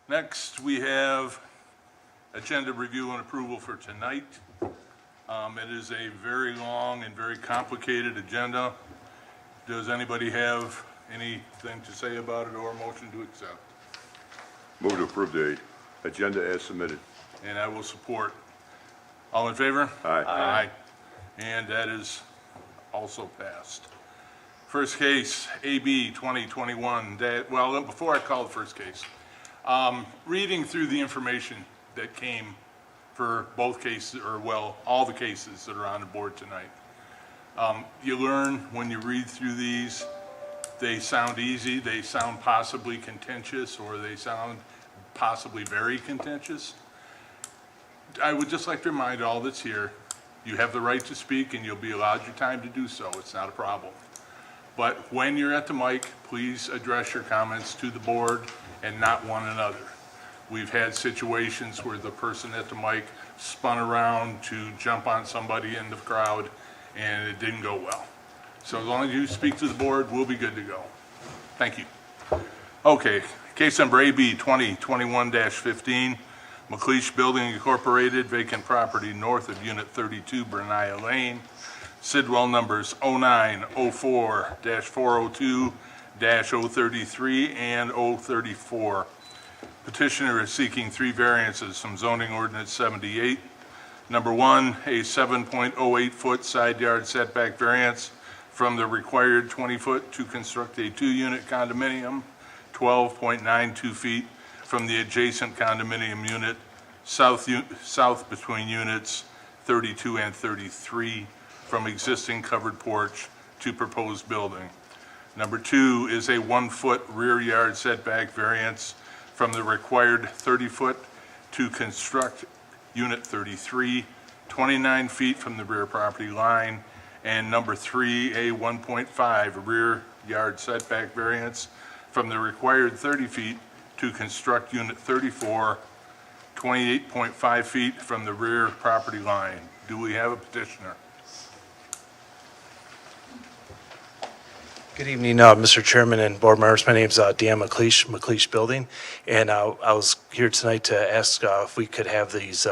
Next, we have agenda review and approval for tonight. It is a very long and very complicated agenda. Does anybody have anything to say about it or a motion to accept? Move to approve the agenda as submitted. And I will support. All in favor? Aye. Aye. And that is also passed. First case, AB 2021. Well, before I call the first case, reading through the information that came for both cases, or well, all the cases that are on the board tonight. You learn when you read through these, they sound easy, they sound possibly contentious, or they sound possibly very contentious. I would just like to remind all that's here, you have the right to speak and you'll be allowed your time to do so. It's not a problem. But when you're at the mic, please address your comments to the board and not one another. We've had situations where the person at the mic spun around to jump on somebody in the crowd and it didn't go well. So as long as you speak to the board, we'll be good to go. Thank you. Okay, case number AB 2021-15, McLeish Building Incorporated, vacant property north of Unit 32, Berniah Lane. Sidwell numbers 0904-402-033 and 034. Petitioner is seeking 3 variances from zoning ordinance 78. Number 1, a 7.08-foot side yard setback variance from the required 20-foot to construct a 2-unit condominium, 12.92 feet from the adjacent condominium unit, south between units 32 and 33, from existing covered porch to proposed building. Number 2 is a 1-foot rear yard setback variance from the required 30-foot to construct unit 33, 29 feet from the rear property line. And number 3, a 1.5 rear yard setback variance from the required 30 feet to construct unit 34, 28.5 feet from the rear property line. Do we have a petitioner? Good evening, Mr. Chairman and board members. My name is Dan McLeish, McLeish Building, and I was here tonight to ask if we could have these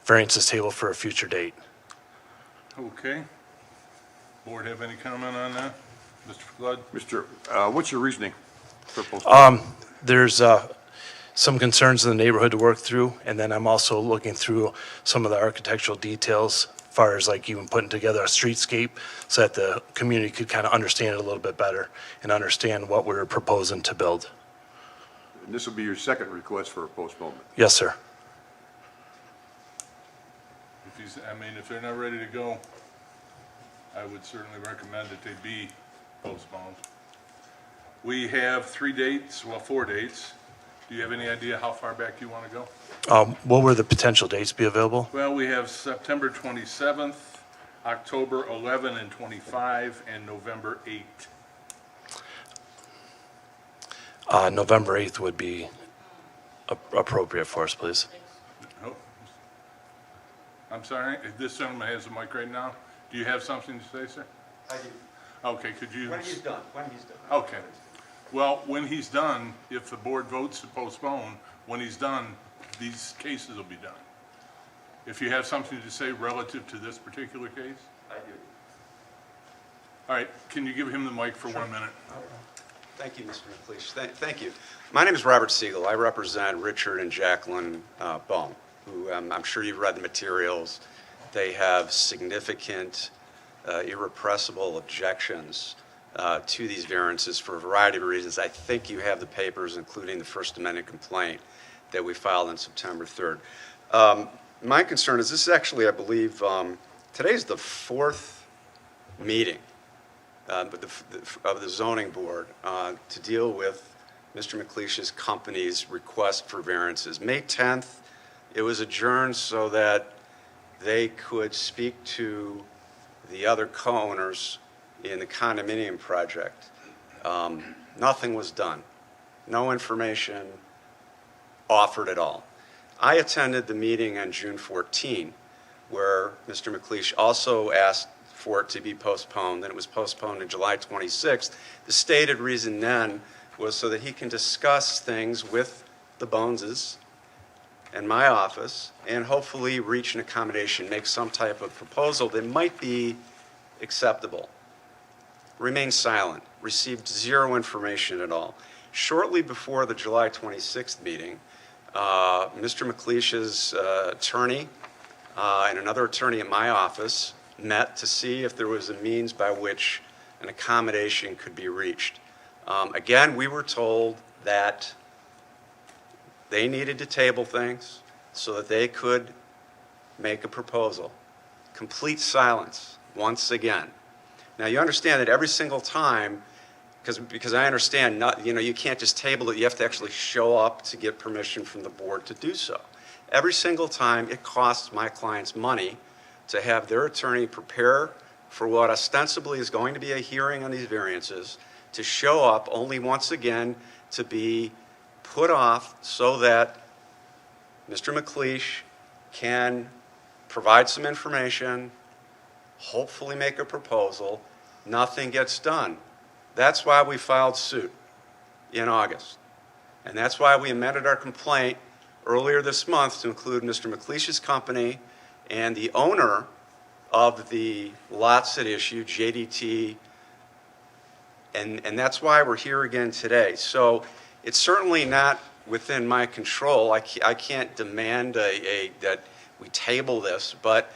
variances tabled for a future date. Okay. Board have any comment on that? Mr. Flood? Mr., what's your reasoning for postponement? There's some concerns in the neighborhood to work through, and then I'm also looking through some of the architectural details, as far as like even putting together a streetscape so that the community could kind of understand it a little bit better and understand what we're proposing to build. And this will be your second request for a postponement. Yes, sir. If they're not ready to go, I would certainly recommend that they be postponed. We have 4 dates. Do you have any idea how far back you want to go? What were the potential dates be available? Well, we have September 27th, October 11 and 25, and November 8. November 8th would be appropriate for us, please. Oh. I'm sorry, this gentleman has the mic right now. Do you have something to say, sir? I do. Okay, could you? When he's done. Okay. Well, when he's done, if the board votes to postpone, when he's done, these cases will be done. If you have something to say relative to this particular case? I do. All right, can you give him the mic for 1 minute? Thank you, Mr. McLeish. Thank you. My name is Robert Siegel. I represent Richard and Jacqueline Bone, who I'm sure you've read the materials. They have significant, irrepressible objections to these variances for a variety of reasons. I think you have the papers, including the First Amendment complaint that we filed on September 3rd. My concern is this is actually, I believe, today's the 4th meeting of the zoning board to deal with Mr. McLeish's company's request for variances. May 10th, it was adjourned so that they could speak to the other co-owners in the condominium project. Nothing was done. No information offered at all. I attended the meeting on June 14, where Mr. McLeish also asked for it to be postponed, and it was postponed to July 26th. The stated reason then was so that he can discuss things with the Boneses and my office and hopefully reach an accommodation, make some type of proposal that might be acceptable. Remained silent, received zero information at all. Shortly before the July 26th meeting, Mr. McLeish's attorney and another attorney at my office met to see if there was a means by which an accommodation could be reached. Again, we were told that they needed to table things so that they could make a proposal. Complete silence, once again. Now, you understand that every single time, because I understand, you can't just table it, you have to actually show up to get permission from the board to do so. Every single time, it costs my clients money to have their attorney prepare for what ostensibly is going to be a hearing on these variances, to show up only once again to be put off so that Mr. McLeish can provide some information, hopefully make a proposal. Nothing gets done. That's why we filed suit in August. And that's why we amended our complaint earlier this month to include Mr. McLeish's company and the owner of the lots at issue, JDT, and that's why we're here again today. So it's certainly not within my control. I can't demand that we table this, but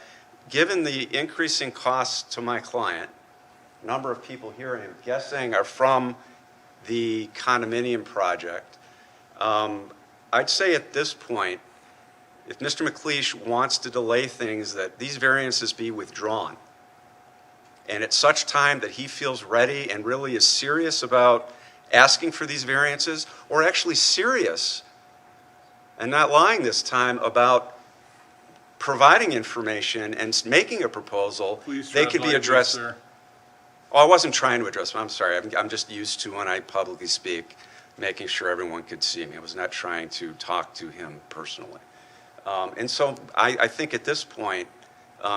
given the increasing costs to my client, a number of people here, I'm guessing, are from the condominium project. I'd say at this point, if Mr. McLeish wants to delay things, that these variances be withdrawn. And at such time that he feels ready and really is serious about asking for these variances, or actually serious and not lying this time about providing information and making a proposal, Please they tread could be lightly, addressed. sir. Oh, I wasn't trying to address them. I'm sorry. I'm just used to, when I publicly speak, making sure everyone could see me. I was not trying to talk to him personally. And so I think at this point,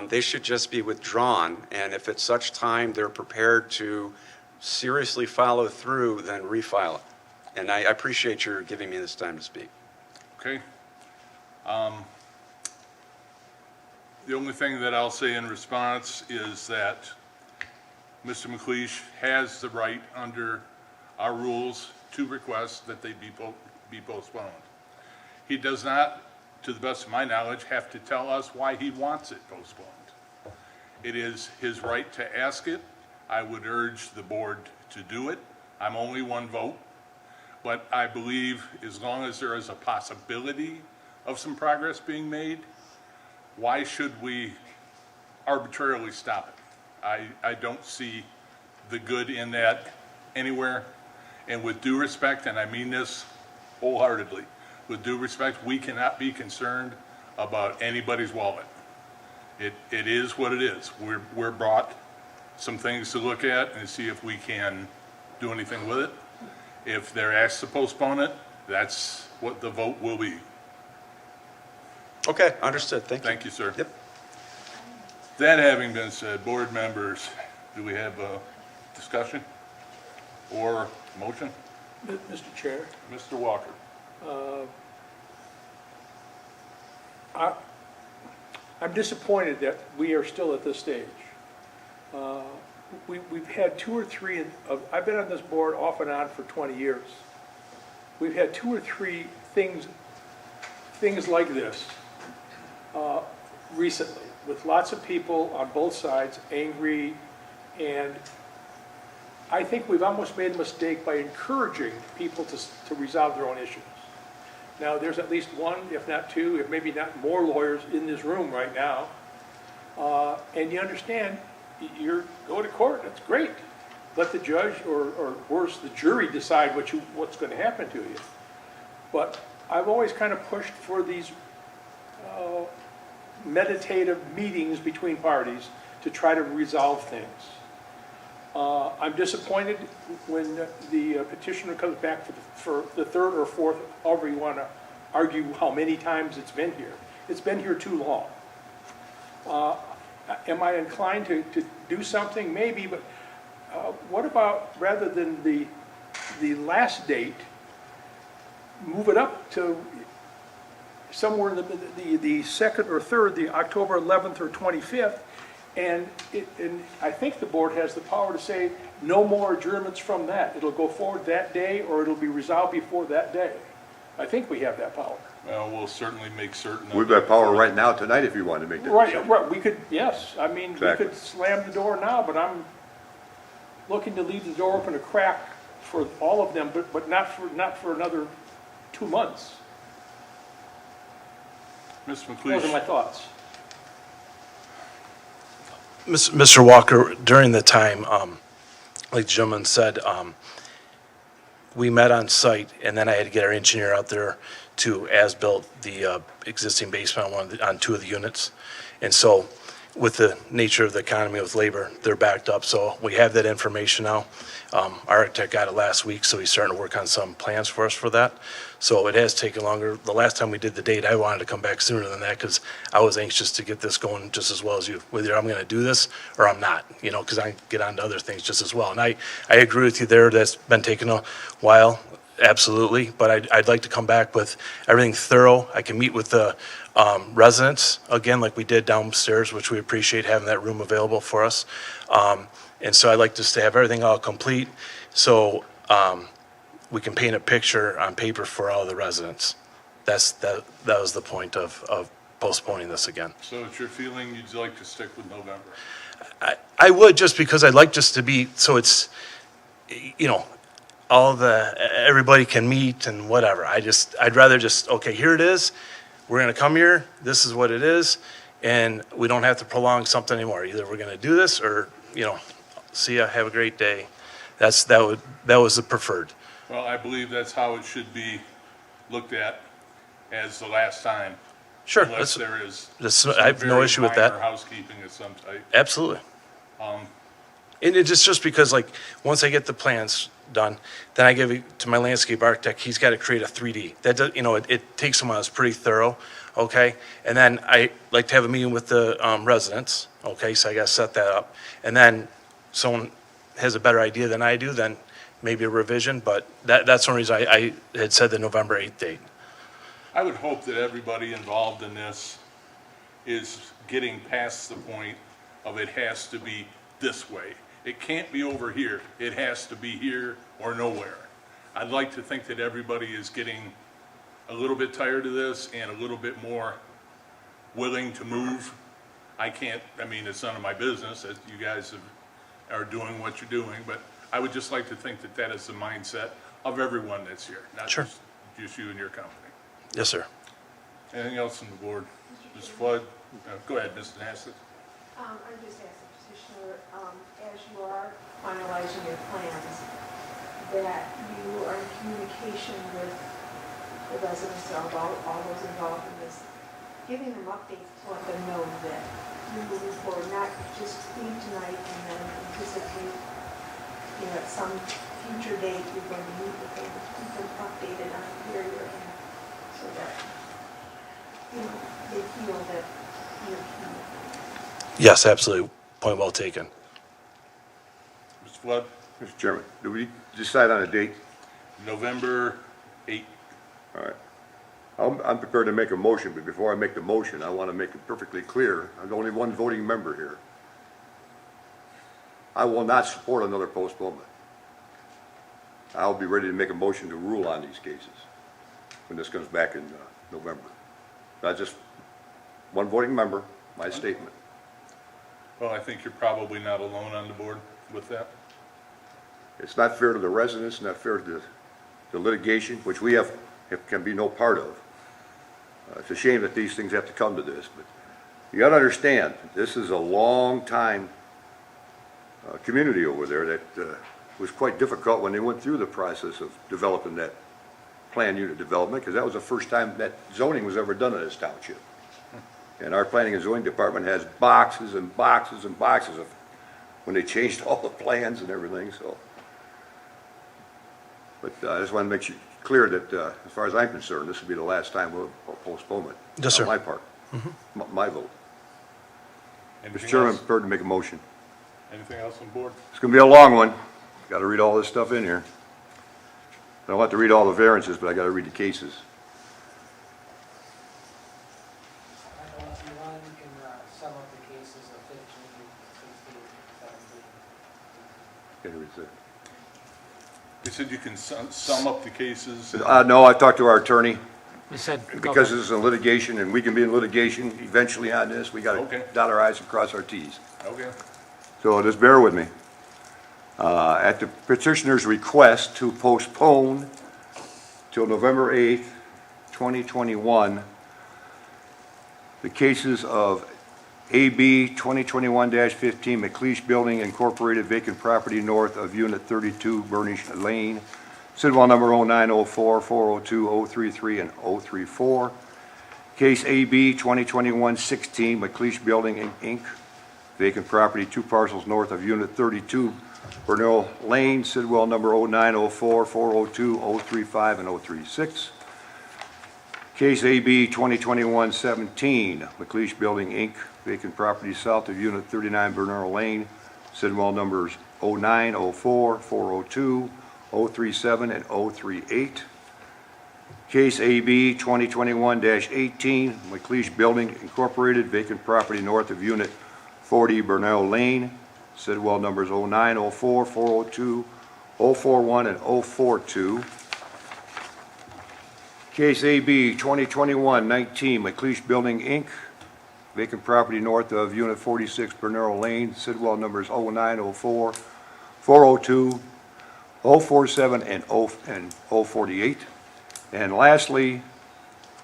they should just be withdrawn. And if at such time they're prepared to seriously follow through, then refile it. And I appreciate your giving me this time to speak. Okay. The only thing that I'll say in response is that Mr. McLeish has the right under our rules to request that they be postponed. He does not, to the best of my knowledge, have to tell us why he wants it postponed. It is his right to ask it. I would urge the board to do it. I'm only one vote, but I believe as long as there is a possibility of some progress being made, why should we arbitrarily stop it? I don't see the good in that anywhere. And with due respect, and I mean this wholeheartedly, with due respect, we cannot be concerned about anybody's wallet. It is what it is. We're brought some things to look at and see if we can do anything with it. If they're asked to postpone it, that's what the vote will be. Okay, understood. Thank you. Thank you, sir. Yep. That having been said, board members, do we have a discussion or motion? Mr. Chair, Mr. Walker. I'm disappointed that we are still at this stage. We've had two or three, I've been on this board off and on for 20 years. We've had two or three things like this recently, with lots of people on both sides angry, and I think we've almost made a mistake by encouraging people to resolve their own issues. Now, there's at least one, if not two, if maybe not more lawyers in this room right now, and you understand, you go to court, that's great. Let the judge, or worse, the jury decide what's going to happen to you. But I've always kind of pushed for these meditative meetings between parties to try to resolve things. I'm disappointed when the petitioner comes back for the third or fourth, however you want to argue how many times it's been here. It's been here too long. Am I inclined to do something? Maybe, but what about, rather than the last date, move it up to somewhere in the second or third, the October 11th or 25th. And I think the board has the power to say no more adjournments from that. It'll go forward that day, or it'll be resolved before that day. I think we have that power. Well, we'll certainly make certain. of We've it. got power right now tonight if you want to make that Right, decision. right, we could, yes, I mean, we Exactly. could slam the door now, but I'm looking to leave the door open a crack for all of them, but not for another 2 months. Ms. Those are my McLeish, thoughts. Mr. Walker, during the time, like the gentleman said, we met on site, and then I had to get our engineer out there to as-built the existing basement on 2 of the units. And so with the nature of the economy with labor, they're backed up. So we have that information now. Our architect got it last week, so he's starting to work on some plans for us for that. So it has taken longer. The last time we did the date, I wanted to come back sooner than that because I was anxious to get this going just as well as you. Whether I'm going to do this or I'm not, because I get on to other things just as well. And I agree with you there. That's been taking a while, absolutely. But I'd like to come back with everything thorough. I can meet with the residents, again, like we did downstairs, which we appreciate having that room available for us. And so I'd like just to have everything all complete, so we can paint a picture on paper for all the residents. That was the point of postponing this again. so it's your feeling you'd like to stick with November? I would, just because I'd like just to be, so it's, everybody can meet and whatever. I'd rather just, okay, here it is. We're gonna come here, this is what it is, and we don't have to prolong something anymore. Either we're gonna do this or, see ya, have a great day. That was the preferred. Well, I believe that's how it should be looked at as the last time. Sure, Unless there is. I have no some issue with very that. minor housekeeping of some type. Absolutely. And it's just because, like, once I get the plans done, then I give it to my landscape architect. He's got to create a 3D. That does, it takes him on. It's pretty thorough, okay? And then I like to have a meeting with the residents, okay? So I got to set that up. And then someone has a better idea than I do, then maybe a revision. But that's the only reason I had said the November 8th date. I would hope that everybody involved in this is getting past the point of it has to be this way. It can't be over here. It has to be here or nowhere. I'd like to think that everybody is getting a little bit tired of this and a little bit more willing to move. It's none of my business that you guys are doing what you're doing, but I would just like to think that that is the mindset of everyone that's here, not Sure. just you and your company. Yes, sir. Anything else on the board? Ms. Flood? Go ahead, Ms. Nassett. I'm just asking petitioner, as you are finalizing your plans, that you are in communication with the residents of all those involved in this, giving them updates to let them know that you're moving forward, not just clean tonight and then anticipate, at some future date you're going to meet with them, to keep them updated on where you're at, so that, they feel that you're communicating. Yes, absolutely. Point well taken. Ms. Flood? Mr. Chairman, do we decide on a date? November 8th. All right. I'm prepared to make a motion, but before I make the motion, I want to make it perfectly clear, I'm only one voting member here. I will not support another postponement. I'll be ready to make a motion to rule on these cases when this comes back in November. Not just one voting member, my statement. Well, I think you're probably not alone on the board with that. It's not fair to the residents, not fair to the litigation, which we can be no part of. It's a shame that these things have to come to this, but you got to understand, this is a long time community over there that was quite difficult when they went through the process of developing that plan unit development, because that was the first time that zoning was ever done in this township. And our planning and zoning department has boxes and boxes and boxes of when they changed all the plans and everything, so. But I just want to make sure clear that as far as I'm concerned, this will be the last time we'll postpone it. Yes, sir. On my part, my vote. Mr. Anything Chairman, I'm else? prepared to make a motion. Anything else on board? It's going to be a long one. Got to read all this stuff in here. I don't have to read all the variances, but I gotta read the cases. If you want, you can sum up the cases of 15, 16, 17. Gotta read the- You said you can sum up the cases? No, I talked to our attorney, You said. because this is a litigation, and we can be in litigation eventually on this, we gotta Okay. dot our i's and cross our t's. Okay. So just bear with me. At the petitioner's request to postpone till November 8th, 2021, the cases of AB 2021-15 McLeish Building Incorporated, vacant property north of Unit 32 Burnish Lane, Sidwell number 0904, 402, 033, and 034. Case AB 2021-16 McLeish Building Inc., vacant property, 2 parcels north of Unit 32 Burnell Lane, Sidwell number 0904, 402, 035, and 036. Case AB 2021-17 McLeish Building Inc., vacant property south of Unit 39 Burnell Lane, Sidwell numbers 0904, 402, 037, and 038. Case AB 2021-18 McLeish Building Incorporated, vacant property north of Unit 40 Burnell Lane, Sidwell numbers 0904, 402, 041, and 042. Case AB 2021-19 McLeish Building Inc., vacant property north of Unit 46 Bernero Lane, Sidwell numbers 0904, 402, 047, and 048. And lastly,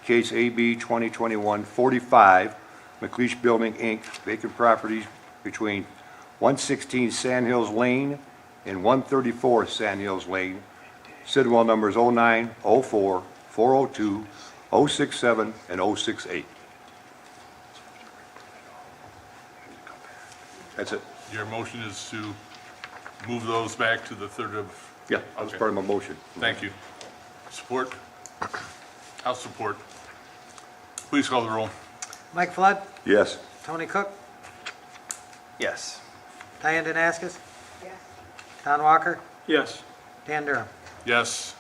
case AB 2021-45 McLeish Building Inc., vacant properties between 116 Sand Hills Lane and 134 Sand Hills Lane, Sidwell numbers 0904, 402, 067, and 068. That's it. Your motion is to move those back to the 3rd of, Yeah, that was Okay. part of my motion. thank you. Support? I'll support. Please call the roll. Mike Flood, Yes. Tony Cook, Yes. Diane Danaskas, Yes. Don Walker, Yes, Dan Durham. Yes.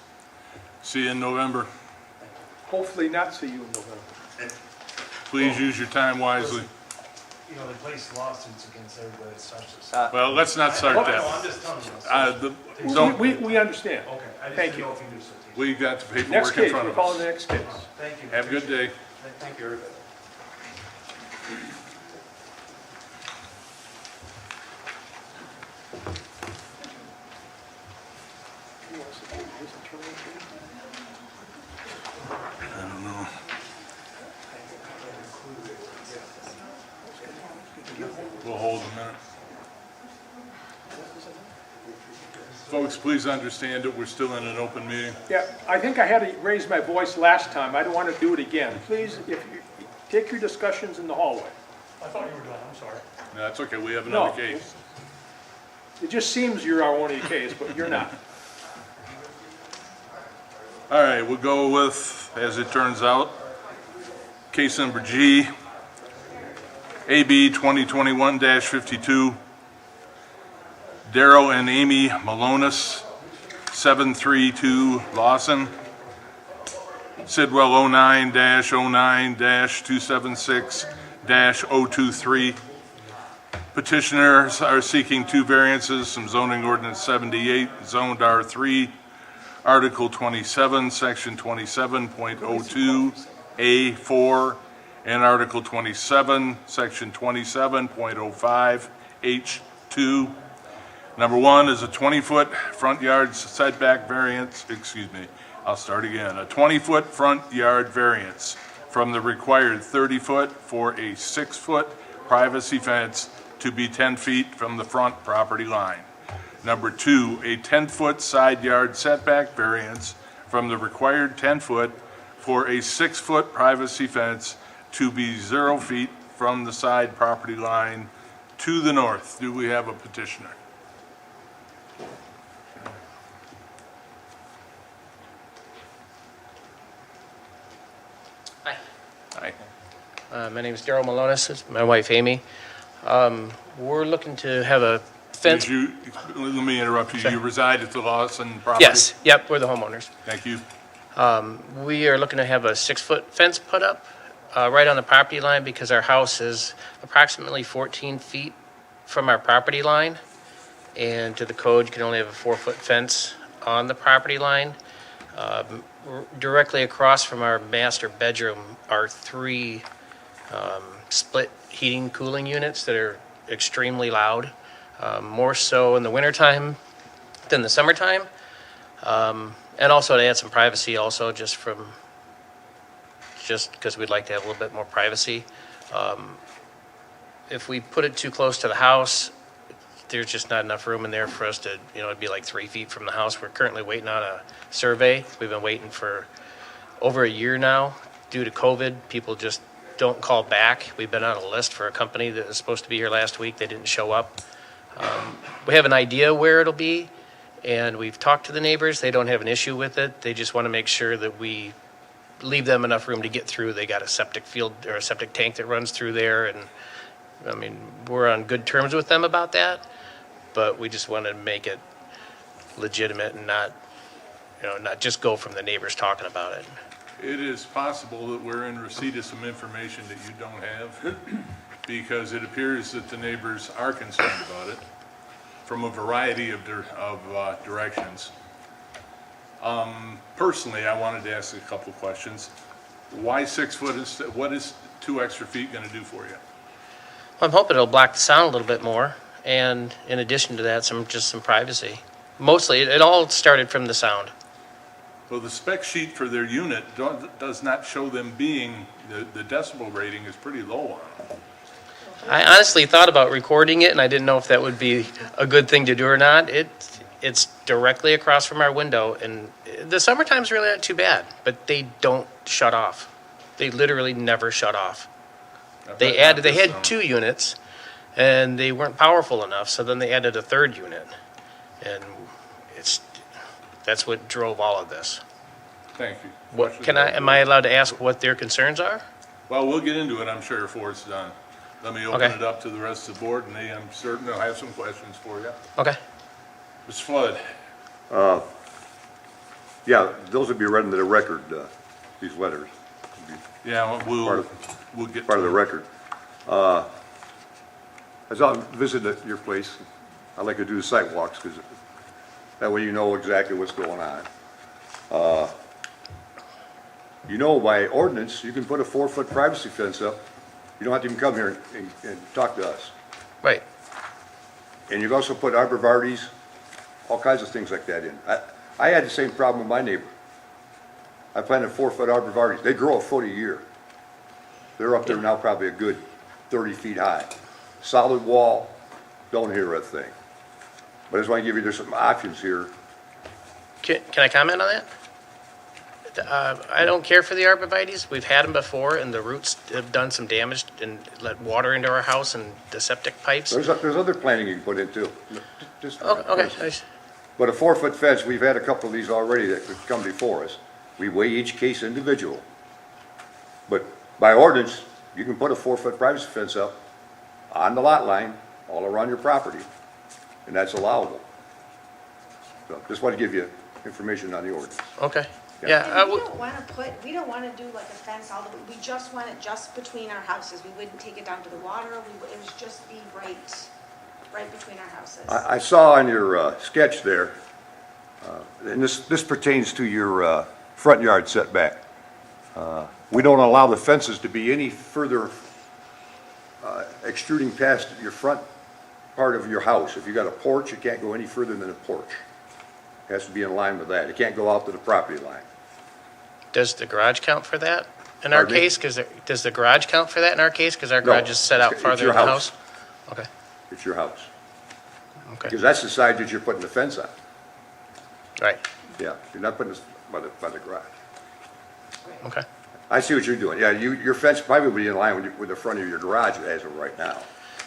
See you in November. hopefully not see you in November. Please use your time wisely. You know, they place lawsuits against everybody that starts this. Well, let's not start No, that. I'm just telling you. Don't, We understand. Okay, I just Thank didn't you. know if you knew so. we got the Next paperwork in case, front we're of calling the us. next case. Thank you. Have a good day. Thank you, everybody. I don't know. We'll hold a minute. Folks, please understand that we're still in an open meeting. Yeah, I think I had to raise my voice last time. I don't want to do it again. Please, if you, take your discussions in the hallway. I thought you were done, I'm sorry. No, that's okay, we have No. another case. It just seems you're our only case, but you're not. All right, we'll go with, as it turns out, case number G, AB 2021-52, Darrell and Amy Malonis, 732 Lawson, Sidwell 09-09-276-023. Petitioners are seeking 2 variances from zoning ordinance 78, zoned R3, Article 27, Section 27.02A4, and Article 27, Section 27.05 H2. Number 1 is a 20-foot front yard setback variance, I'll start again. A 20-foot front yard variance from the required 30-foot for a 6-foot privacy fence to be 10 feet from the front property line. Number 2, a 10-foot side yard setback variance from the required 10-foot for a 6-foot privacy fence to be 0 feet from the side property line to the north. Do we have a petitioner? Hi. Aye. My name is Darrell Malonis. It's my wife Amy. We're looking to have a Fence, Let me interrupt you. You reside at the Lawson property? yes, yep, we're the homeowners. Thank you. We are looking to have a 6-foot fence put up right on the property line because our house is approximately 14 feet from our property line. And to the code, you can only have a 4-foot fence on the property line. Directly across from our master bedroom are 3 split heating cooling units that are extremely loud, more so in the wintertime than the summertime. And also to add some privacy also just because we'd like to have a little bit more privacy. If we put it too close to the house, there's just not enough room in there for us to, it'd be like 3 feet from the house. We're currently waiting on a survey. We've been waiting for over a year now. Due to COVID, people just don't call back. We've been on a list for a company that was supposed to be here last week. They didn't show up. We have an idea where it'll be, and we've talked to the neighbors. They don't have an issue with it. They just want to make sure that we leave them enough room to get through. They got a septic field or a septic tank that runs through there, and I mean, we're on good terms with them about that, but we just want to make it legitimate and not just go from the neighbors talking about it. It is possible that we're in receipt of some information that you don't have, because it appears that the neighbors are concerned about it from a variety of directions. Personally, I wanted to ask a couple of questions. Why 6 foot instead? What is 2 extra feet going to do for you? I'm hoping it'll block the sound a little bit more, and in addition to that, some privacy. Mostly, it all started from the sound. Well, the spec sheet for their unit does not show them being, the decibel rating is pretty low on it. I honestly thought about recording it, and I didn't know if that would be a good thing to do or not. It's directly across from our window, and the summertime's really not too bad, but they don't shut off. They literally never shut off. They had 2 units, and they weren't powerful enough, so then they added a 3rd unit, and that's what drove all of this. Thank you. Am I allowed to ask what their concerns are? Well, we'll get into it, I'm sure, before it's done. Let me open Okay. it up to the rest of the board, and I'm certain they'll have some questions for you. Okay. Ms. Flood? Yeah, those would be read into the record, these letters, Yeah, Part we'll of- get part of the to it. record. As I visit at your place, I like to do the site walks, because that way you know exactly what's going on. By ordinance, you can put a 4-foot privacy fence up. You don't have to even come here and talk to us. Right. And you've also put arborvitaes, all kinds of things like that in. I had the same problem with my neighbor. I planted 4-foot arborvitaes. They grow a foot a year. They're up there now probably a good 30 feet high. Solid wall, don't hear a thing. But I just want to give you, there's some options here. Can I comment on that? I don't care for the arborvitaes. We've had them before, and the roots have done some damage and let water into our house and the septic pipes. There's other planting you can put in too. Just- Oh, okay. But a 4-foot fence, we've had a couple of these already that could come before us. We weigh each case individual. But by ordinance, you can put a 4-foot privacy fence up on the lot line, all around your property, and that's allowable. So just want to give you information on the ordinance. Okay. Yeah. Yeah. And we don't want to do like a fence all the way, we just want it just between our houses. We wouldn't take it down to the water, it would just be right between our houses. I saw on your sketch there, and this pertains to your front yard setback. We don't allow the fences to be any further extruding past your front part of your house. If you got a porch, it can't go any further than a porch. It has to be in line with that. It can't go out to the property line. Does the garage count for that in our Pardon me? case? Does the garage count for that in our case? Because our No, garage is set out it's farther your in the house. house? Okay. It's your house. Okay. Because that's the side that you're putting the fence on. Right. Yeah, you're not putting this by the garage. Okay. I see what you're doing. Yeah, your fence probably would be in line with the front of your garage as of right now.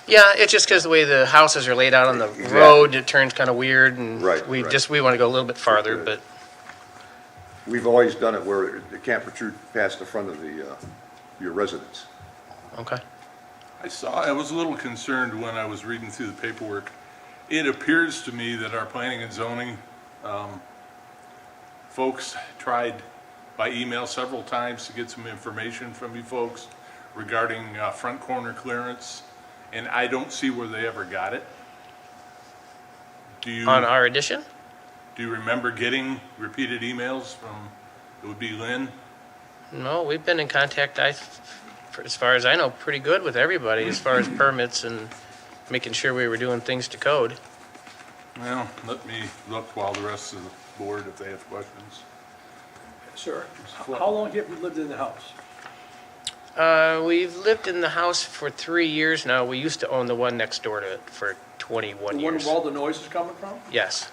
Yeah, it's just because the way the houses are laid out on the Exactly. road, it turns kind of weird, and Right, we right. want to go a little bit farther, Good. but We've always done it where it can't protrude past the front of your residence. okay. I was a little concerned when I was reading through the paperwork. It appears to me that our planning and zoning folks tried by email several times to get some information from you folks regarding front corner clearance, and I don't see where they ever got it. Do you, On our addition? do you remember getting repeated emails from, it would be Lynn? No, we've been in contact, as far as I know, pretty good with everybody as far as permits and making sure we were doing things to code. Well, let me look while the rest of the board, if they have questions. Sir, how long have you lived in the house? We've lived in the house for 3 years now. We used to own the one next door to it for 21 The one years. where all the noise is coming from? Yes,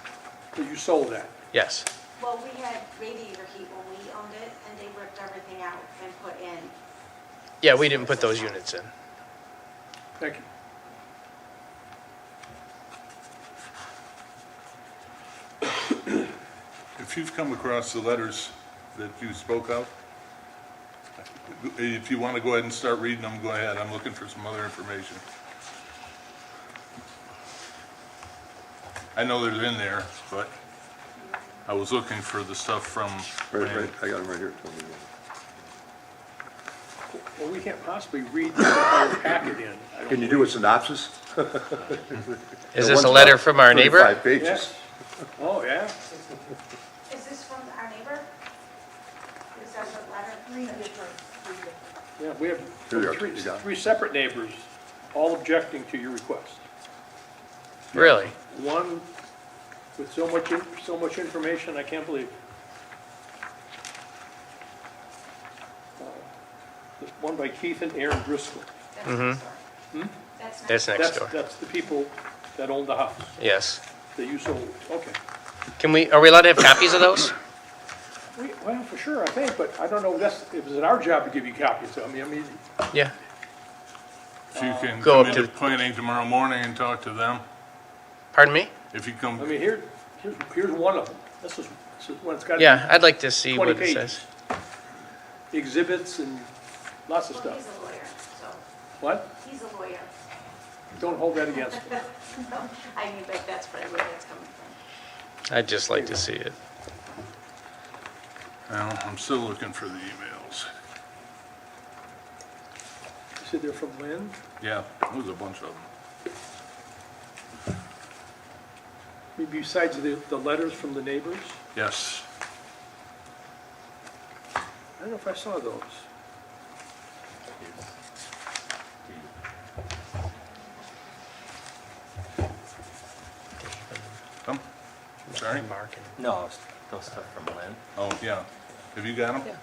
So you sold that? yes. Well, we had radiator heat when we owned it, and they ripped everything out and put in. Yeah, we didn't put those units in. Thank you. If you've come across the letters that you spoke of, if you want to go ahead and start reading them, go ahead. I'm looking for some other information. I know they're in there, but I was looking for the stuff from. Right, I got them right here. Well, we can't possibly read the entire packet in. I don't Can you do a synopsis? Is this a letter from our neighbor? 35 pages. Yes. Oh, yeah? Is this from our neighbor? Is that the letter? Yeah, we have Here you are. three You got it. three separate neighbors, all objecting to your request. Really? One with so much information, I can't believe. The one by Keith and Aaron Driscoll. That's next door. That's That's next door. That's the people that own the house, Yes. that you sold. Okay. Are we allowed to have copies of those? Well, for sure, I think, but I don't know, if it's our job to give you copies. I mean, Yeah. If you can Go come up into to- planning tomorrow morning and talk to them, Pardon me? if you I come, mean, here's one of them. This is when it's got Yeah, I'd like to see 20 what it says. pages. Exhibits and lots of Well, stuff. he's a lawyer, so, What? he's a lawyer. Don't hold that against him. I mean, but that's where that's coming from. I'd just like to see it. well, I'm still looking for the emails. You said they're from Lynn? Yeah, there's a bunch of them. Maybe besides the letters from the neighbors? Yes. I don't know if I saw those. Come, sorry? Mark and, No, those stuff from Lynn. Oh, yeah. Have you got them? yeah.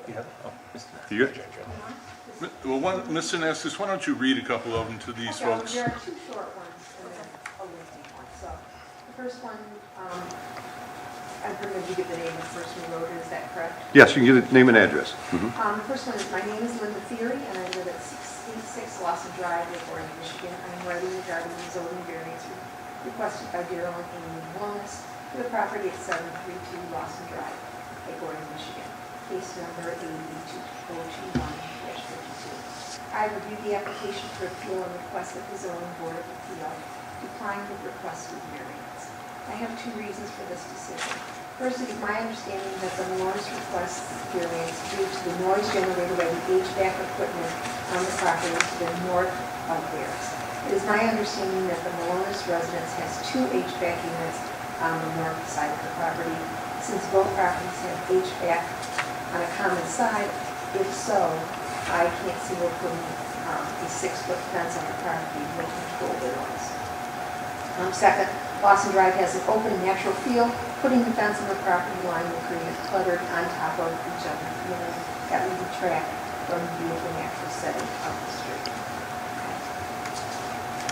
You have, oh, missed that. You got- Well, Ms. Sineskis, why don't you read a couple of them to these Okay, folks? there are two short ones and then a lengthy one. So the first one, I'm permitted to give the name of the person who wrote it, is that correct? Yes, you can give it name and address. Mhm. The first one is, my name is Linda Theory, and I live at 686 Lawson Drive, Orion, Michigan. I'm writing regarding the zoning variance requested by Daryl and Amy Wellness for the property at 732 Lawson Drive, Orion, Michigan. Case number 82021-52. I reviewed the application for appeal and request that the zoning board of appeal decline the requested variance. I have two reasons for this decision. First, it is my understanding that the Morris requests variance due to the noise generated by the HVAC equipment on the property to the north of theirs. It is my understanding that the Malonis residence has two HVAC units on the north side of the property. Since both properties have HVAC on a common side, if so, I can't see where putting a 6-foot fence on the property will control the noise. Second, Lawson Drive has an open natural field. Putting the fence on the property line will create a cluttered on top of each other feeling that would detract from the beautiful natural setting of the street.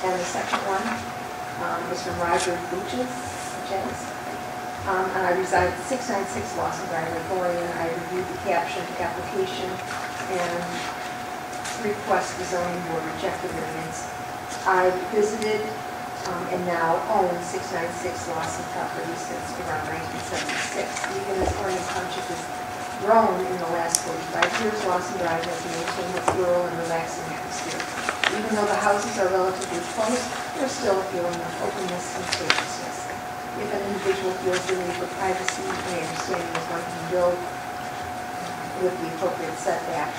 And the second one is from Roger Buches, and I reside at 696 Lawson Drive, Orion. I reviewed the captioned application and request the zoning board reject the variance. I visited and now own 696 Lawson property since around 1976. Even as Orion Township has grown in the last 45 years, Lawson Drive has maintained its rural and relaxing atmosphere. Even though the houses are relatively close, there's still a feeling of openness and spaciousness. If an individual feels the need for privacy, my understanding is one can build with the appropriate setback.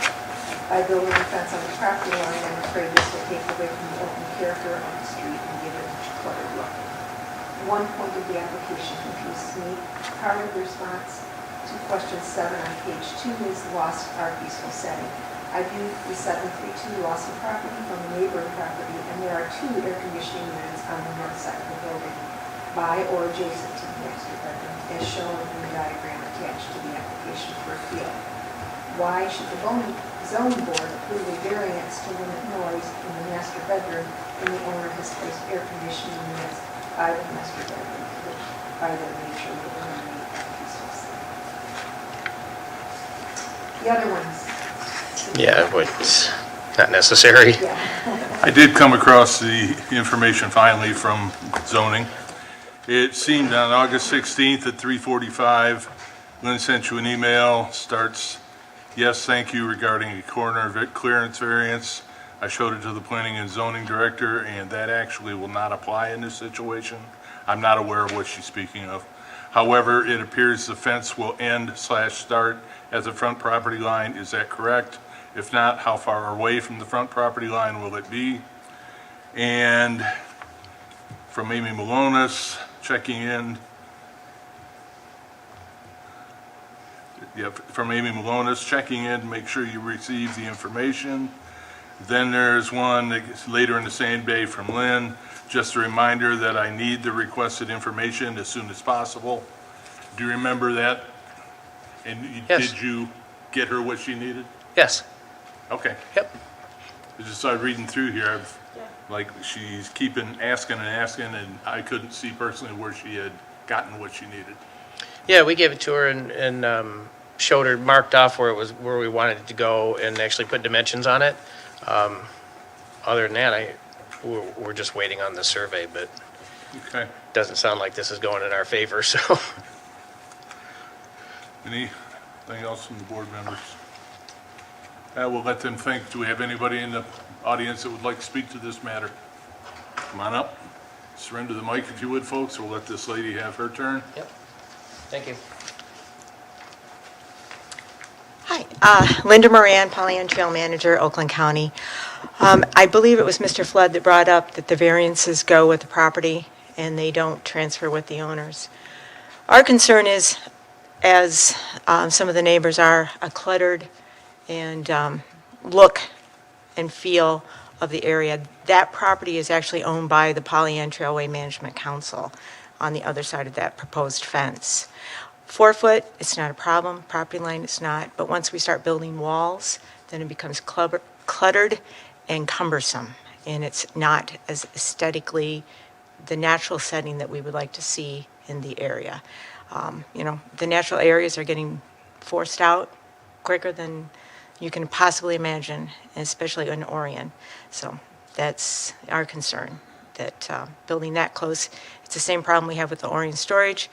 By building a fence on the property line, I'm afraid this will take away from the open character of the street and give it a cluttered look. One point of the application confuses me. Part of the response to question 7 on page 2 is lost our peaceful setting. I viewed the 732 Lawson property from the neighboring property, and there are 2 air conditioning units on the north side of the building, by or adjacent to the master bedroom, as shown in the diagram attached to the application for a field. Why should the zoning board approve a variance to limit noise in the master bedroom when the owner has placed air conditioning units by the master bedroom, which by their nature will eliminate that peaceful setting? The other ones. Yeah, it's not necessary. Yeah. I did come across the information finally from zoning. It seemed on August 16th at 3:45, Lynn sent you an email, starts, "Yes, thank you regarding a corner clearance variance. I showed it to the planning and zoning director, and that actually will not apply in this situation." I'm not aware of what she's speaking of. However, it appears the fence will end/start at the front property line. Is that correct? If not, how far away from the front property line will it be? And from Amy Malonis, checking in. Yep, from Amy Malonis, checking in, make sure you receive the information. Then there's one that's later in the same day from Lynn, just a reminder that I need the requested information as soon as possible. Do you remember that? And Yes. did you get her what she needed? Yes. Okay. Yep. I just started reading through here, like, she's keeping asking and asking, and I couldn't see personally where she had gotten what she needed. Yeah, we gave it to her and showed her, marked off where it was, where we wanted it to go, and actually put dimensions on it. Other than that, we're just waiting on the survey, but Okay. doesn't sound like this is going in our favor, so. Anything else from the board members? We'll let them think. Do we have anybody in the audience that would like to speak to this matter? Come on up. Surrender the mic if you would, folks. We'll let this lady have her turn. Yep. Thank you. Hi, Linda Moran, Pollyant Trail Manager, Oakland County. I believe it was Mr. Flood that brought up that the variances go with the property and they don't transfer with the owners. Our concern is, as some of the neighbors are, a cluttered and look and feel of the area. That property is actually owned by the Pollyant Trailway Management Council on the other side of that proposed fence. 4 foot, it's not a problem, property line, it's not, but once we start building walls, then it becomes cluttered and cumbersome, and it's not as aesthetically the natural setting that we would like to see in the area. The natural areas are getting forced out quicker than you can possibly imagine, especially in Orion. So that's our concern, that building that close, it's the same problem we have with the Orion storage.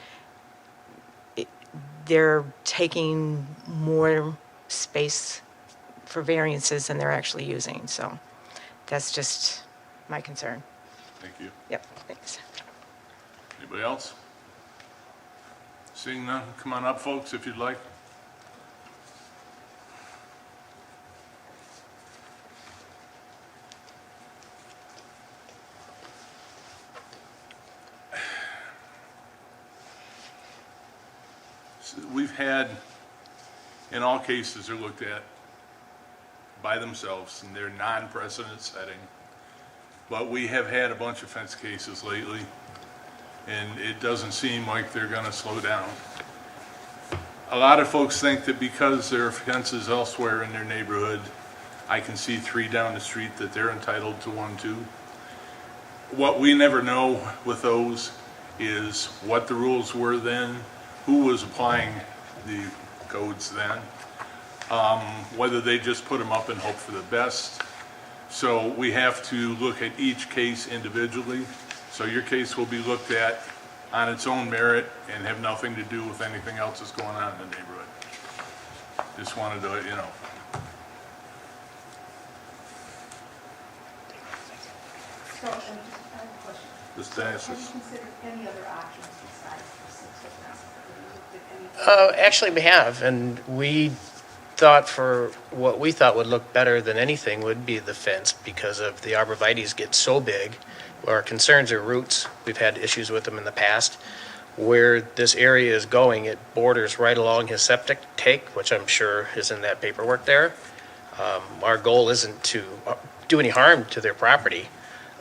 They're taking more space for variances than they're actually using. So that's just my concern. Thank you. Yep, thanks. Anybody else? Seeing none, come on up, folks, if you'd like. We've had, in all cases, they're looked at by themselves, and they're non-precedent setting. But we have had a bunch of fence cases lately, and it doesn't seem like they're gonna slow down. A lot of folks think that because there are fences elsewhere in their neighborhood, I can see 3 down the street, that they're entitled to 1 too. What we never know with those is what the rules were then, who was applying the codes then, whether they just put them up and hope for the best. So we have to look at each case individually. So your case will be looked at on its own merit and have nothing to do with anything else that's going on in the neighborhood. Just wanted to let you know. So, I have a question. Just So ask have you us. considered any other options besides the 6-foot fence? Have you looked at any? Actually, we have, and we thought for what we thought would look better than anything would be the fence because of the arborvitae's get so big. Our concerns are roots. We've had issues with them in the past. Where this area is going, it borders right along his septic tank, which I'm sure is in that paperwork there. Our goal isn't to do any harm to their property,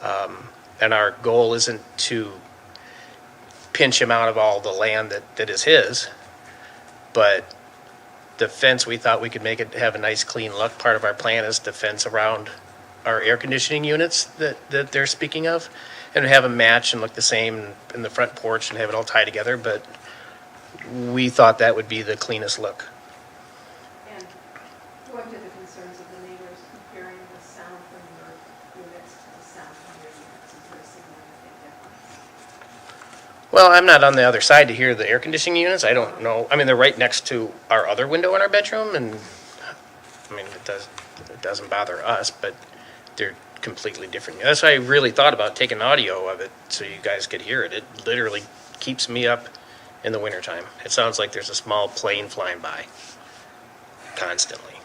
and our goal isn't to pinch him out of all the land that is his, but the fence, we thought we could make it have a nice clean look. Part of our plan is to fence around our air conditioning units that they're speaking of, and have them match and look the same in the front porch and have it all tied together, but we thought that would be the cleanest look. And what are the concerns of the neighbors comparing the sound from your units to the sound from your units? Is there a significant difference? Well, I'm not on the other side to hear the air conditioning units. I don't know. I mean, they're right next to our other window in our bedroom, and I mean, it doesn't bother us, but they're completely different. That's why I really thought about taking audio of it so you guys could hear it. It literally keeps me up in the wintertime. It sounds like there's a small plane flying by constantly.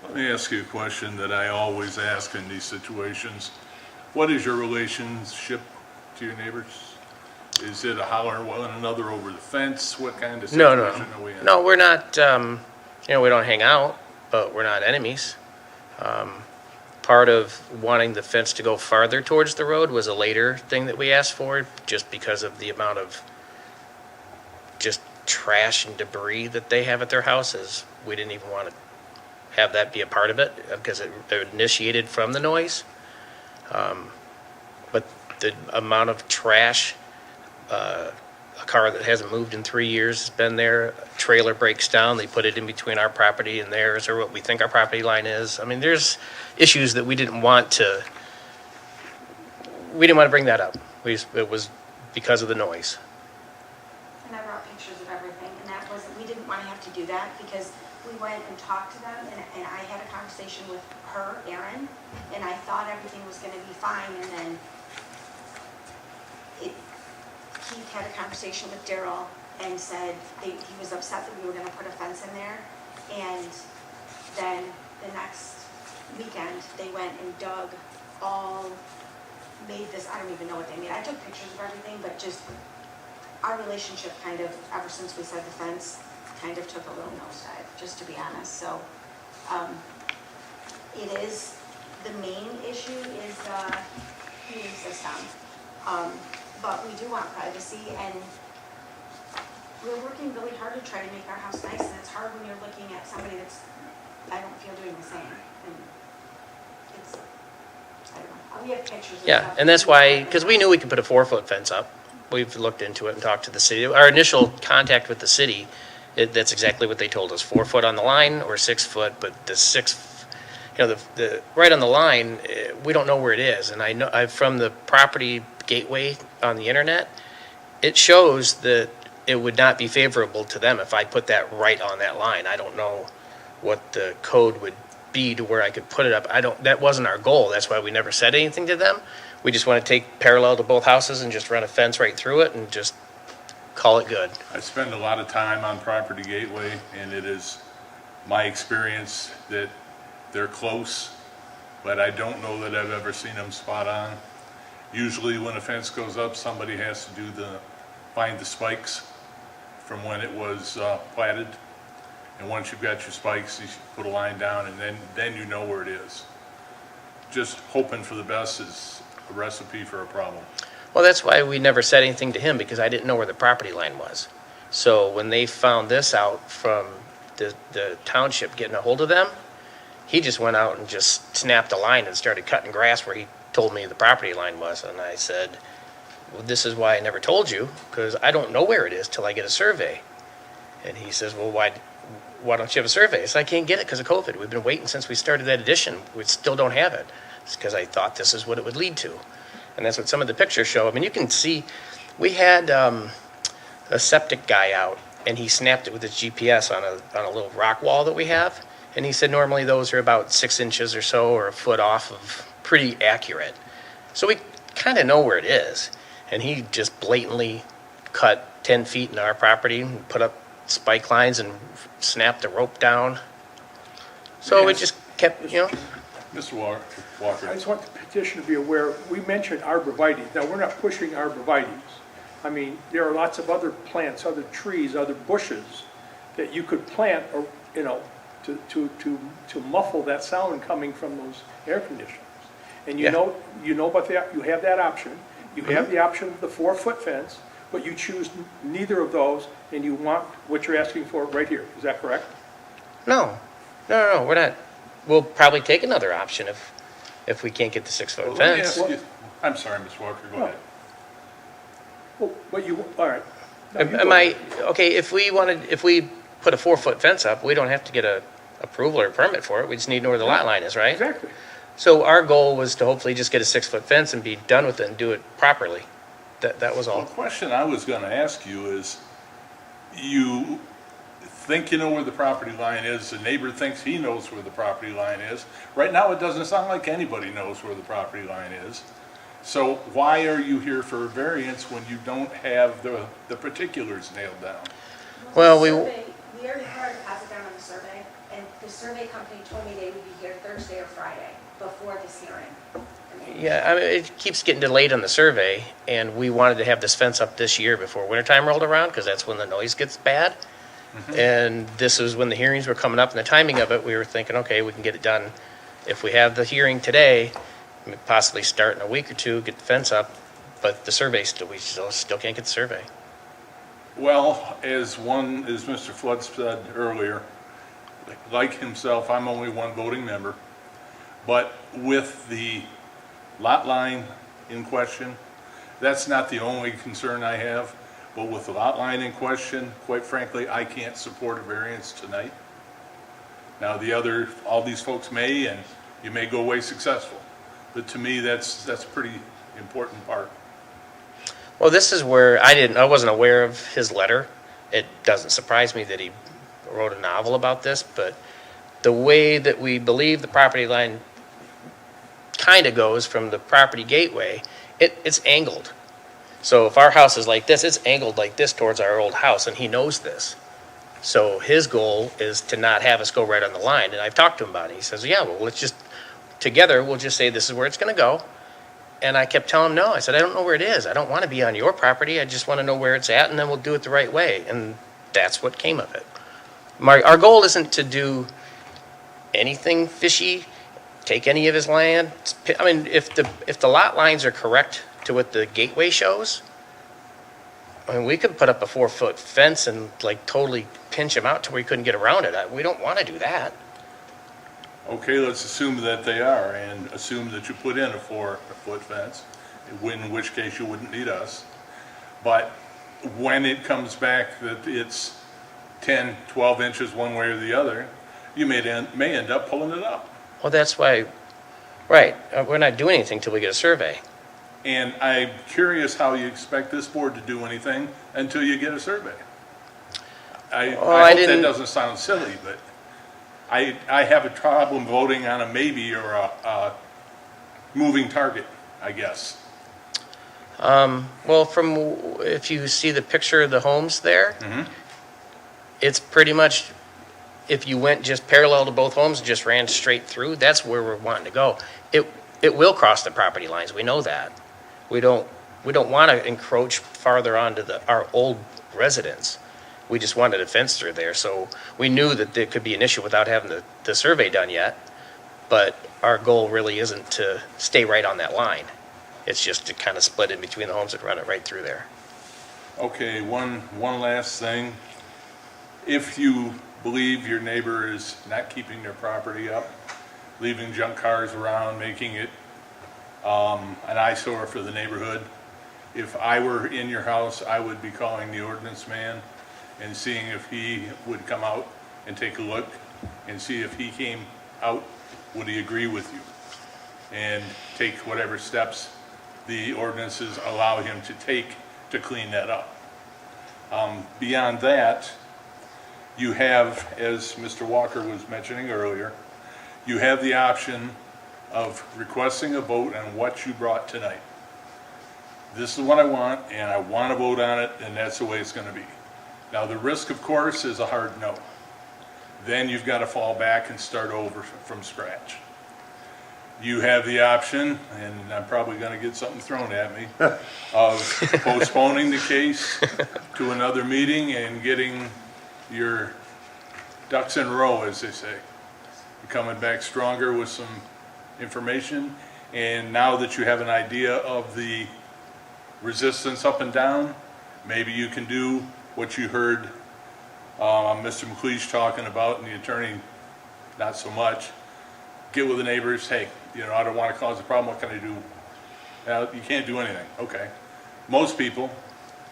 Let me ask you a question that I always ask in these situations. What is your relationship to your neighbors? Is it a holler at one another over the fence? What kind of No, situation are we in? no, we're not, we don't hang out, but we're not enemies. Part of wanting the fence to go farther towards the road was a later thing that we asked for, just because of the amount of just trash and debris that they have at their houses. We didn't even want to have that be a part of it, because it initiated from the noise. But the amount of trash, a car that hasn't moved in 3 years has been there, a trailer breaks down, they put it in between our property and theirs, or what we think our property line is. I mean, there's issues that we didn't want to bring that up. It was because of the noise. And I brought pictures of everything, and that was, we didn't want to have to do that because we went and talked to them, and I had a conversation with her, Erin, and I thought everything was going to be fine, and then Keith had a conversation with Daryl and said he was upset that we were going to put a fence in there, and then the next weekend, they went and made this, I don't even know what they made. I took pictures of everything, but just our relationship kind of, ever since we said the fence, kind of took a little nosedive, just to be honest. So it is, the main issue is the heating system. But we do want privacy, and we're working really hard to try to make our house nice, and it's hard when you're looking at somebody that's, I don't feel, doing the same. And it's, I don't know. We have pictures of Yeah, stuff. and that's why, because we knew we could put a 4-foot fence up. We've looked into it and talked to the city. Our initial contact with the city, that's exactly what they told us, 4 foot on the line or 6 foot, but the 6, the right on the line, we don't know where it is. And I know, from the property gateway on the internet, it shows that it would not be favorable to them if I put that right on that line. I don't know what the code would be to where I could put it up. That wasn't our goal. That's why we never said anything to them. We just want to take parallel to both houses and just run a fence right through it and just call it good. I spend a lot of time on Property Gateway, and it is my experience that they're close, but I don't know that I've ever seen them spot on. Usually when a fence goes up, somebody has to find the spikes from when it was platted. And once you've got your spikes, you should put a line down, and then you know where it is. Just hoping for the best is a recipe for a problem. Well, that's why we never said anything to him, because I didn't know where the property line was. So when they found this out from the township getting a hold of them, he just went out and just snapped a line and started cutting grass where he told me the property line was. And I said, well, this is why I never told you, because I don't know where it is till I get a survey. And he says, well, why don't you have a survey? I said, I can't get it because of COVID. We've been waiting since we started that addition. We still don't have it. It's because I thought this is what it would lead to. And that's what some of the pictures show. I mean, you can see, we had a septic guy out, and he snapped it with his GPS on a little rock wall that we have. And he said normally those are about 6 inches or so, or a foot off of, pretty accurate. So kind of know where it is. And he just blatantly cut 10 feet into our property and put up spike lines and snapped the rope down. So it Yes. just kept, Mr. Walker. I just want the petitioner to be aware, we mentioned arborvitae. Now, we're not pushing arborvitae. I mean, there are lots of other plants, other trees, other bushes that you could plant, or, to muffle that sound coming from those air conditioners. And Yeah. you know about that, you have that option. You have the option of the 4-foot fence, but you choose neither of those, and you want what you're asking for right here. Is that correct? no, we're not. We'll probably take another option if we can't get the 6-foot Well, let me fence. ask you- I'm sorry, Ms. Walker, go ahead. Well, but all right. No, you go Am I, ahead. okay, if we put a 4-foot fence up, we don't have to get a approval or a permit for it. We just need to know where the lot line is, right? Exactly. So our goal was to hopefully just get a 6-foot fence and be done with it and do it properly. That was Well, all. the question I was gonna ask you is, you think you know where the property line is, the neighbor thinks he knows where the property line is. Right now, it doesn't sound like anybody knows where the property line is. So why are you here for a variance when you don't have the particulars nailed down? Well, we already put our deposit down on the survey, and the survey company told me they would be here Thursday or Friday before this hearing. Yeah, I mean, it keeps getting delayed on the survey, and we wanted to have this fence up this year before wintertime rolled around, because that's when the noise gets bad. And this was when the hearings were coming up, and the timing of it, we were thinking, okay, we can get it done. If we have the hearing today, possibly start in a week or two, get the fence up, but the survey, we still can't get the survey. Well, as Mr. Flood said earlier, like himself, I'm only one voting member. But with the lot line in question, that's not the only concern I have. But with the lot line in question, quite frankly, I can't support a variance tonight. Now, all these folks may, and you may go away successful. But to me, that's a pretty important part. Well, this is where I wasn't aware of his letter. It doesn't surprise me that he wrote a novel about this, but the way that we believe the property line kind of goes from the property gateway, it's angled. So if our house is like this, it's angled like this towards our old house, and he knows this. So his goal is to not have us go right on the line, and I've talked to him about it. He says, yeah, well, we'll just say this is where it's going to go. And I kept telling him, no. I said, I don't know where it is. I don't want to be on your property. I just want to know where it's at, and then we'll do it the right way. And that's what came of it. Our goal isn't to do anything fishy, take any of his land. I mean, if the lot lines are correct to what the gateway shows, I mean, we could put up a 4-foot fence and like totally pinch him out to where he couldn't get around it. We don't want to do that. Okay, let's assume that they are, and assume that you put in a 4-foot fence, in which case you wouldn't need us. But when it comes back that it's 10, 12 inches one way or the other, you may end up pulling it up. Well, that's why, right, we're not doing anything till we get a survey. And I'm curious how you expect this board to do anything until you get a survey. I hope that doesn't sound silly, but I have a problem voting on a maybe or a moving target, I guess. Well, if you see the picture of the homes there, it's pretty much, if you went just parallel to both homes and just ran straight through, that's where we're wanting to go. It will cross the property lines, we know that. We don't want to encroach farther onto our old residence. We just wanted a fence through there, so we knew that there could be an issue without having the survey done yet, but our goal really isn't to stay right on that line. It's just to kind of split in between the homes and run it right through there. Okay, one last thing. If you believe your neighbor is not keeping their property up, leaving junk cars around, making it an eyesore for the neighborhood, if I were in your house, I would be calling the ordinance man and seeing if he would come out and take a look and see if he came out, would he agree with you? And take whatever steps the ordinances allow him to take to clean that up. Beyond that, you have, as Mr. Walker was mentioning earlier, you have the option of requesting a vote on what you brought tonight. this is what I want, and I want to vote on it, and that's the way it's going to be. Now, the risk, of course, is a hard no. Then you've got to fall back and start over from scratch. You have the option, and I'm probably going to get something thrown at me, of postponing the case to another meeting and getting your ducks in a row, as they say. Coming back stronger with some information, and now that you have an idea of the resistance up and down, maybe you can do what you heard Mr. McLeish talking about, and the attorney not so much. Get with the neighbors, hey, I don't want to cause a problem, what can I do? You can't do anything, okay. Most people,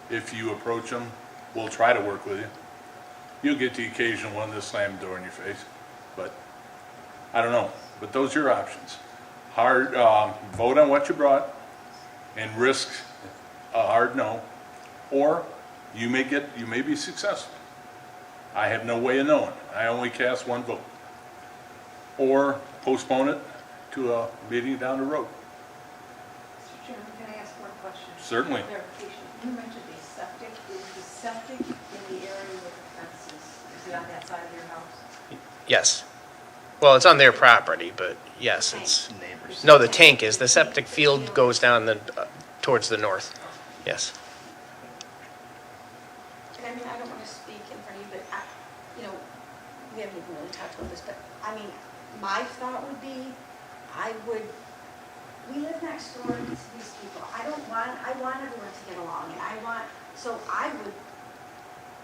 if you approach them, will try to work with you. You'll get the occasional one to slam the door in your face, but I don't know. But those are your options. Vote on what you brought and risk a hard no, or you may be successful. I have no way of knowing. I only cast one vote. Or postpone it to a meeting down the road. Mr. Chairman, can I ask one question? Certainly. Clarification. You mentioned the septic. Is the septic in the area with the fences? Is it on that side of your house? Yes. Well, it's on their property, but yes, it's, Neighbors. no, the tank is, the septic field goes down towards the north. Yes. And I mean, I don't want to speak in front of you, but we haven't even really talked about this, but I mean, my thought would be, we live next door to these people. I want everyone to get along, and so I would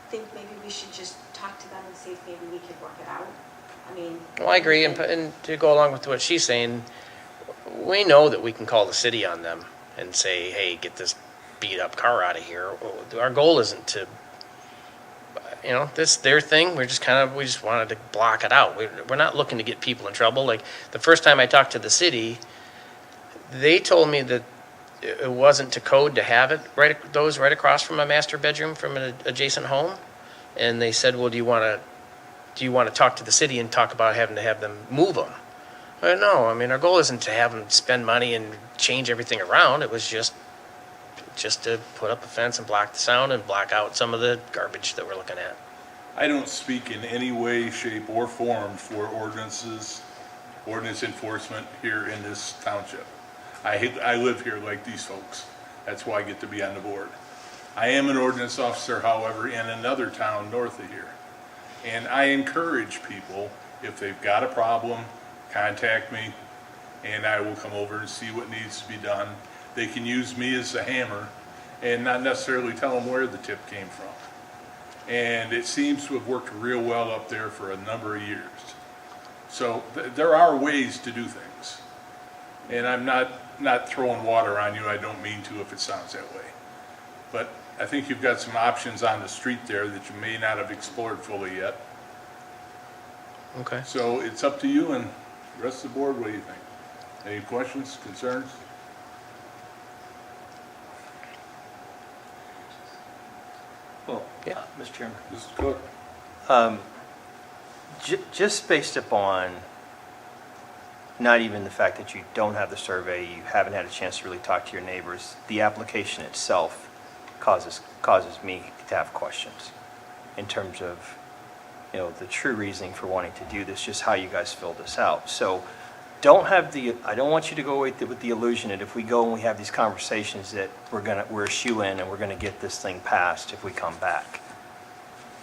think maybe we should just talk to them and see if maybe we could work it out. I mean. Well, I agree, and to go along with what she's saying, we know that we can call the city on them and say, hey, get this beat up car out of here. Our goal isn't to, this their thing. We just wanted to block it out. We're not looking to get people in trouble. Like the first time I talked to the city, they told me that it wasn't to code to have it those right across from a master bedroom from an adjacent home. And they said, well, do you want to talk to the city and talk about having to have them move them? No, I mean, our goal isn't to have them spend money and change everything around. It was just to put up a fence and block the sound and block out some of the garbage that we're looking at. I don't speak in any way, shape, or form for ordinance enforcement here in this township. I live here like these folks. That's why I get to be on the board. I am an ordinance officer, however, in another town north of here. And I encourage people, if they've got a problem, contact me, and I will come over and see what needs to be done. They can use me as a hammer and not necessarily tell them where the tip came from. And it seems to have worked real well up there for a number of years. So there are ways to do things. And I'm not throwing water on you, I don't mean to if it sounds that way. But I think you've got some options on the street there that you may not have explored fully yet. Okay. So it's up to you and the rest of the board, what do you think? Any questions, concerns? Well, Yeah. Mr. Chairman, Mr. Cook? just based upon not even the fact that you don't have the survey, you haven't had a chance to really talk to your neighbors, the application itself causes me to have questions in terms of, the true reasoning for wanting to do this, just how you guys fill this out. So I don't want you to go away with the illusion that if we go and we have these conversations that we're a shoe-in and we're gonna get this thing passed if we come back.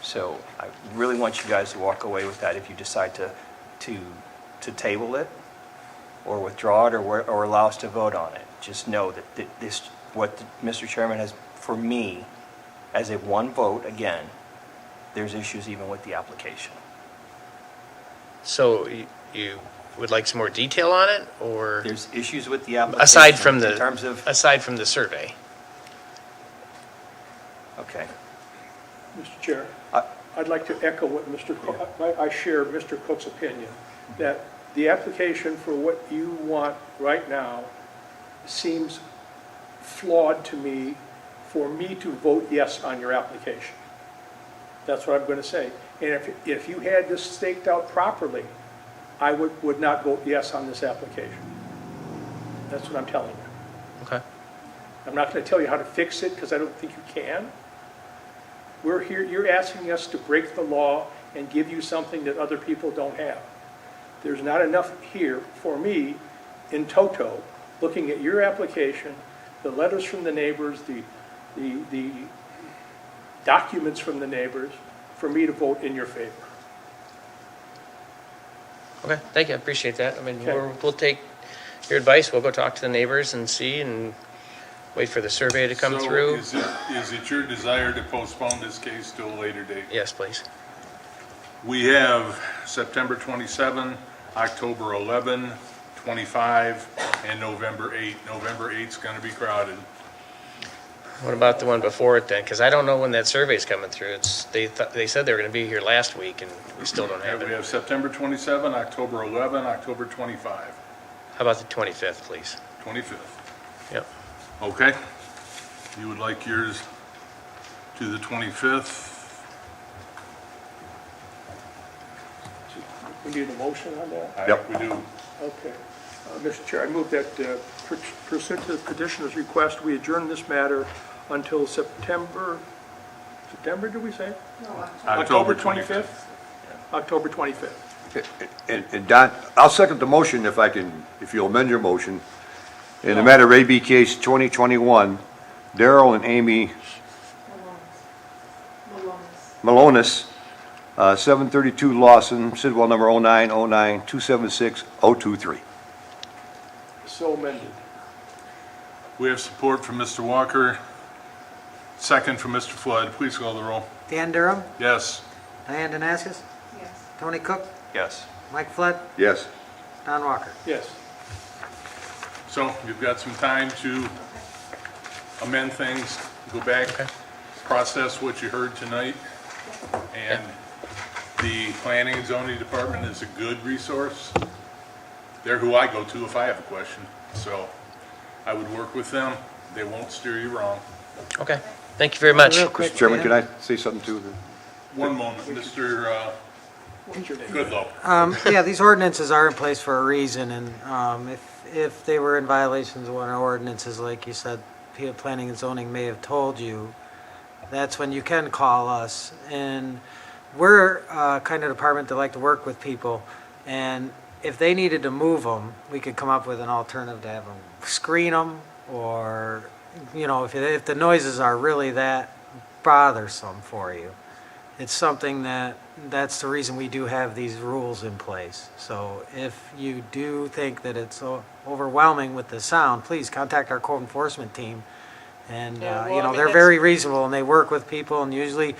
So I really want you guys to walk away with that if you decide to table it or withdraw it or allow us to vote on it. Just know that Mr. Chairman has, for me, as a one vote, again, there's issues even with the application. So you would like some more detail on it, or There's issues with the application. aside from In terms of, the survey? okay. Mr. Chair, I- I'd like to echo what Mr. Cook, I share Mr. Cook's opinion, that the application for what you want right now seems flawed to me for me to vote yes on your application. That's what I'm going to say. And if you had this staked out properly, I would not vote yes on this application. That's what I'm telling you. Okay. I'm not going to tell you how to fix it, because I don't think you can. We're here, you're asking us to break the law and give you something that other people don't have. There's not enough here for me, in toto, looking at your application, the letters from the neighbors, the documents from the neighbors, for me to vote in your favor. Okay, thank you, I appreciate that. I mean, Okay. we'll take your advice, we'll go talk to the neighbors and see, and wait for the survey to come through. So is it your desire to postpone this case to a later date? Yes, please. We have September 27, October 11, 25, and November 8. November 8's going to be crowded. What about the one before it then? Because I don't know when that survey's coming through. They said they were going to be here last week, and we still don't have We it. have September 27, October 11, October 25, How about the 25th, please? 25th. Yep. Okay? You would like yours to the 25th? We need a motion on that? Yep. We do. Okay. Mr. Chair, I move that pursuant to the petitioner's request, we adjourn this matter until September, do we say? No, October 25th? October 25th. And Don, I'll second the motion if you'll amend your motion. In the matter of AB case 2021, Daryl and Amy Malonis. Malonis, 732 Lawson, Sidwell number 0909276-023. So amended. We have support from Mr. Walker, second from Mr. Flood. Please call the roll. Dan Durham, Yes. Diane Danaskas, Yes. Tony Cook, Yes. Mike Flood, Yes. Don Walker. Yes. So you've got some time to amend things, go back, process what you heard tonight. And the Planning and Zoning Department is a good resource. They're who I go to if I have a question. So I would work with them. They won't steer you wrong. Okay, thank you very much. Real quick, Mr. Chairman, Dan. can I say something too? One moment, Mr. What's your name? Goodlow. Yeah, these ordinances are in place for a reason, and if they were in violations of one of our ordinances, like you said, planning and zoning may have told you, that's when you can call us. And we're a kind of department that like to work with people, and if they needed to move them, we could come up with an alternative to have them screen them, or, you know, if the noises are really that bothersome for you. It's something that's the reason we do have these rules in place. So if you do think that it's overwhelming with the sound, please contact our code enforcement team. And, Yeah, well, you I know, mean, they're that's- very reasonable, and they work with people, and usually,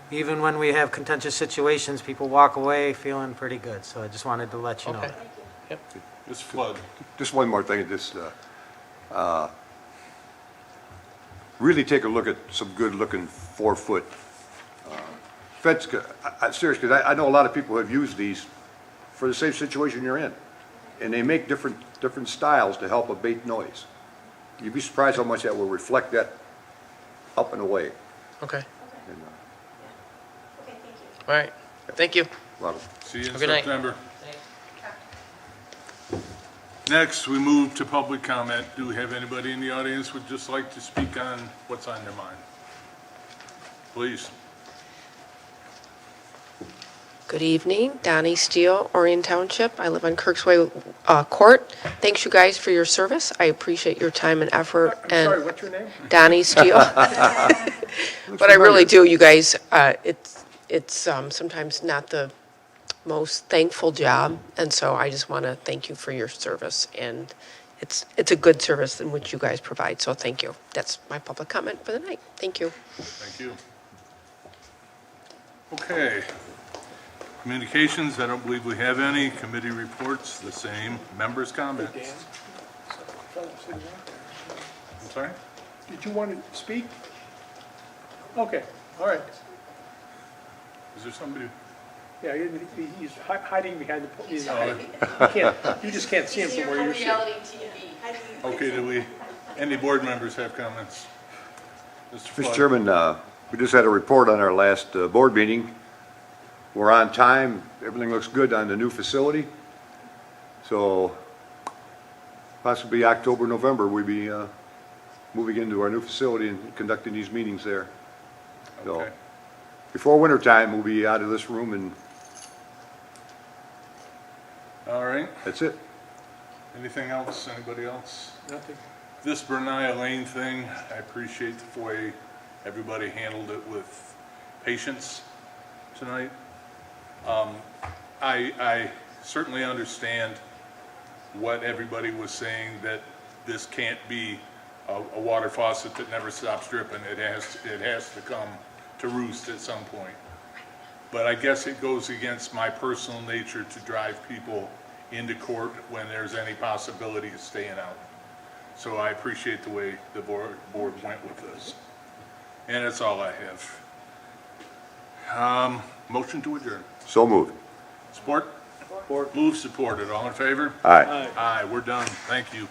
even when we have contentious situations, people walk away feeling pretty good. So I just wanted to let you know Okay. that. Yep. Ms. Flood. Just one more thing, really take a look at some good-looking 4-foot fence. I'm serious, because I know a lot of people have used these for the same situation you're in. And they make different styles to help abate noise. You'd be surprised how much that will reflect that up and away. Okay, And, Okay, thank you. all right, thank you. a lot of- See you in Good night. September. Next, we move to public comment. Do we have anybody in the audience who would just like to speak on what's on their mind? Please. Good evening, Donnie Steele, Orion Township. I live on Kirksway Court. Thanks, you guys, for your service. I appreciate your time and effort. I'm sorry, what's your name? Donnie Steele. But I really do, you guys. It's sometimes not the most thankful job, and so I just want to thank you for your service. And it's a good service in which you guys provide, so thank you. That's my public comment for the night. Thank you. Thank you. Okay. Communications, I don't believe we have any. Committee reports, the same. Members' comments. Dan? Fellow sitting right there. I'm sorry? Did you want to speak? Okay, all right. Is there somebody? Yeah, he's hiding behind the, he's, Oh, you just can't see him from where you're sitting. Okay, do we, any board members have comments? Mr. Flood? Mr. Chairman, we just had a report on our last board meeting. We're on time. Everything looks good on the new facility. So possibly October, November, we'll be moving into our new facility and conducting these meetings there. So, Okay. before winter time, we'll be out of this room, and All right. that's it. Anything else? Anybody else? Nothing. This Bernaya Lane thing, I appreciate the way everybody handled it with patience tonight. I certainly understand what everybody was saying, that this can't be a water faucet that never stops dripping. It has to come to roost at some point. But I guess it goes against my personal nature to drive people into court when there's any possibility of staying out. So I appreciate the way the board went with this. And that's all I have. Motion to adjourn. So moved. Support? Support. Move supported. All in favor? Aye. Aye, we're done. Thank you.